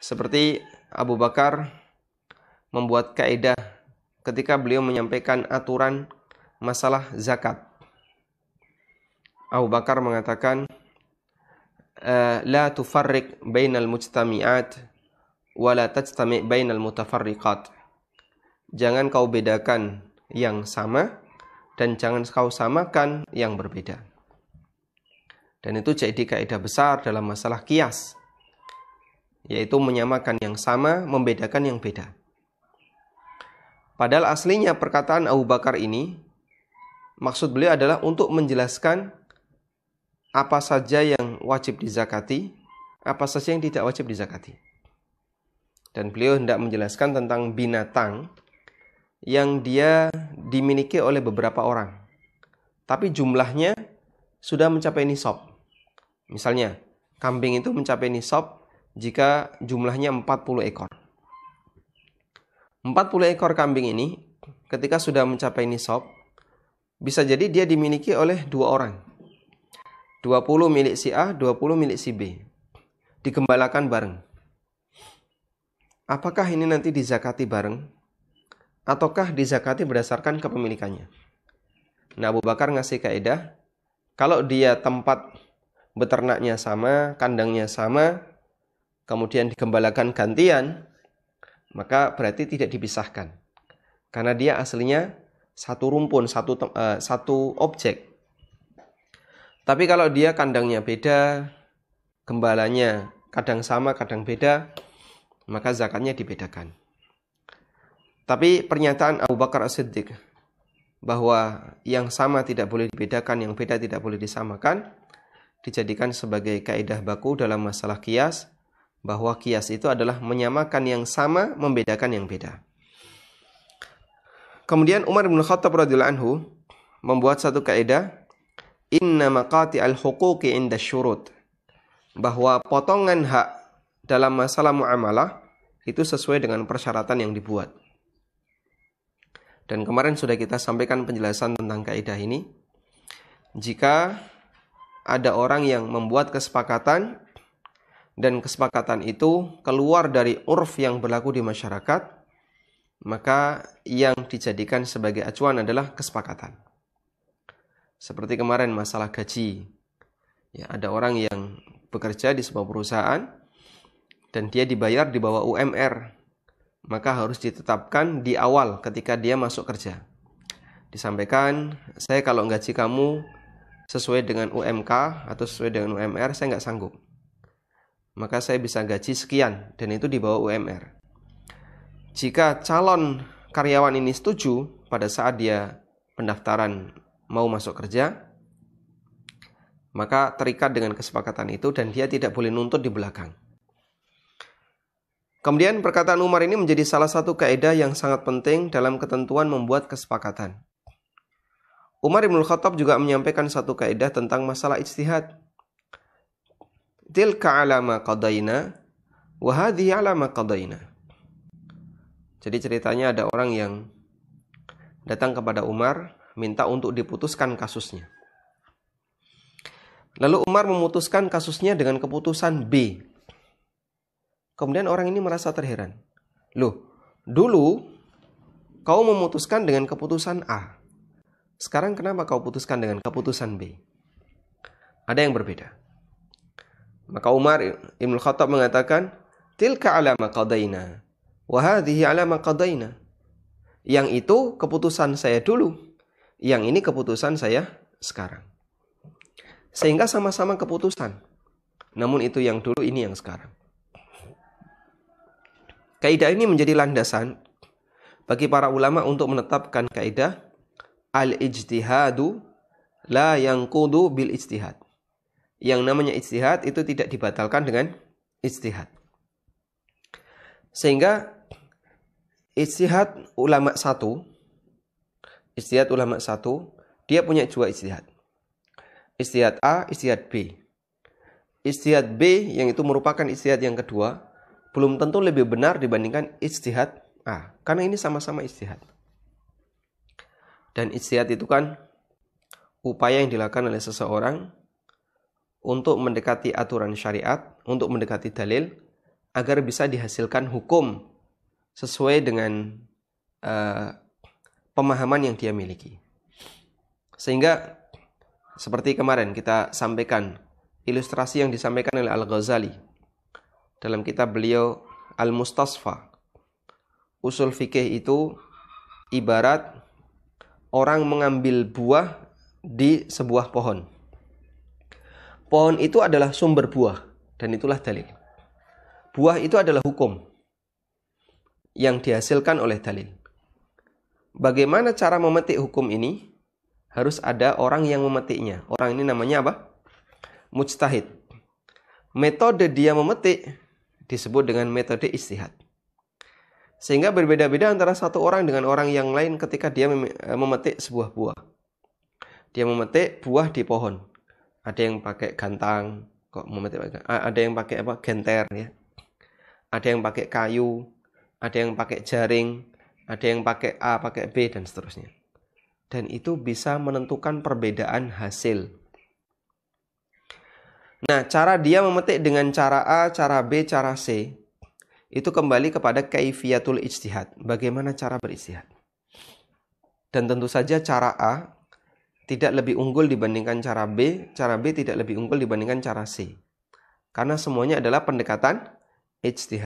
Seperti Abu Bakar membuat kaidah ketika beliau menyampaikan aturan masalah zakat. Abu Bakar mengatakan, la tufarriq bainal mujtami'at wa la tajtami' bainal mutafarriqat. Jangan kau bedakan yang sama dan jangan kau samakan yang berbeda. Dan itu jadi kaidah besar dalam masalah qiyas, yaitu menyamakan yang sama, membedakan yang beda. Padahal aslinya perkataan Abu Bakar ini, maksud beliau adalah untuk menjelaskan apa saja yang wajib dizakati, apa saja yang tidak wajib dizakati. Dan beliau hendak menjelaskan tentang binatang yang dia dimiliki oleh beberapa orang, tapi jumlahnya sudah mencapai nisab. Misalnya, kambing itu mencapai nisab jika jumlahnya 40 ekor. 40 ekor kambing ini ketika sudah mencapai nisab, bisa jadi dia dimiliki oleh dua orang. 20 milik si A, 20 milik si B. Digembalakan bareng. Apakah ini nanti dizakati bareng? Ataukah dizakati berdasarkan kepemilikannya? Nah, Abu Bakar ngasih kaidah, kalau dia tempat beternaknya sama, kandangnya sama, kemudian digembalakan gantian, maka berarti tidak dipisahkan. Karena dia aslinya satu rumpun, satu objek. Tapi kalau dia kandangnya beda, gembalanya kadang sama, kadang beda, maka zakatnya dibedakan. Tapi pernyataan Abu Bakar As-Siddiq bahwa yang sama tidak boleh dibedakan, yang beda tidak boleh disamakan, dijadikan sebagai kaidah baku dalam masalah qiyas, bahwa qiyas itu adalah menyamakan yang sama, membedakan yang beda. Kemudian Umar bin Khattab radhiyallahu anhu membuat satu kaidah, inna maqati al-huquqi inda syurut, bahwa potongan hak dalam masalah muamalah itu sesuai dengan persyaratan yang dibuat. Dan kemarin sudah kita sampaikan penjelasan tentang kaidah ini. Jika ada orang yang membuat kesepakatan dan kesepakatan itu keluar dari urf yang berlaku di masyarakat, maka yang dijadikan sebagai acuan adalah kesepakatan. Seperti kemarin masalah gaji. Ya, ada orang yang bekerja di sebuah perusahaan dan dia dibayar di bawah UMR. Maka harus ditetapkan di awal ketika dia masuk kerja. Disampaikan, saya kalau gaji kamu sesuai dengan UMK atau sesuai dengan UMR, saya nggak sanggup. Maka saya bisa gaji sekian dan itu di bawah UMR. Jika calon karyawan ini setuju pada saat dia pendaftaran mau masuk kerja, maka terikat dengan kesepakatan itu dan dia tidak boleh nuntut di belakang. Kemudian perkataan Umar ini menjadi salah satu kaidah yang sangat penting dalam ketentuan membuat kesepakatan. Umar bin Khattab juga menyampaikan satu kaidah tentang masalah ijtihad. Tilka ala ma qadaina wa hadhihi ala ma qadaina. Jadi ceritanya ada orang yang datang kepada Umar minta untuk diputuskan kasusnya. Lalu Umar memutuskan kasusnya dengan keputusan B. Kemudian orang ini merasa terheran. Loh, dulu kau memutuskan dengan keputusan A. Sekarang kenapa kau putuskan dengan keputusan B? Ada yang berbeda. Maka Umar Ibn Khattab mengatakan, tilka ala ma qadaina wa hadhihi ala ma qadaina. Yang itu keputusan saya dulu, yang ini keputusan saya sekarang. Sehingga sama-sama keputusan. Namun itu yang dulu, ini yang sekarang. Kaidah ini menjadi landasan bagi para ulama untuk menetapkan kaidah al-ijtihadu la yanqudu bil ijtihad. Yang namanya ijtihad itu tidak dibatalkan dengan ijtihad. Sehingga ijtihad ulama satu, dia punya dua ijtihad. Ijtihad A, ijtihad B. Ijtihad B yang itu merupakan ijtihad yang kedua, belum tentu lebih benar dibandingkan ijtihad A. Karena ini sama-sama ijtihad. Dan ijtihad itu kan upaya yang dilakukan oleh seseorang untuk mendekati aturan syariat, untuk mendekati dalil, agar bisa dihasilkan hukum sesuai dengan pemahaman yang dia miliki. Sehingga seperti kemarin kita sampaikan ilustrasi yang disampaikan oleh Al-Ghazali dalam kitab beliau Al-Mustasfa. Usul fikih itu ibarat orang mengambil buah di sebuah pohon. Pohon itu adalah sumber buah dan itulah dalil. Buah itu adalah hukum yang dihasilkan oleh dalil. Bagaimana cara memetik hukum ini? Harus ada orang yang memetiknya. Orang ini namanya apa? Mujtahid. Metode dia memetik disebut dengan metode ijtihad. Sehingga berbeda-beda antara satu orang dengan orang yang lain ketika dia memetik sebuah buah. Dia memetik buah di pohon. Ada yang pakai gantang, ada yang pakai genter ya. Ada yang pakai kayu, ada yang pakai jaring, ada yang pakai A, pakai B dan seterusnya. Dan itu bisa menentukan perbedaan hasil. Nah, cara dia memetik dengan cara A, cara B, cara C itu kembali kepada kaifiyatul ijtihad. Bagaimana cara berijtihad. Dan tentu saja cara A tidak lebih unggul dibandingkan cara B tidak lebih unggul dibandingkan cara C. Karena semuanya adalah pendekatan ijtihad.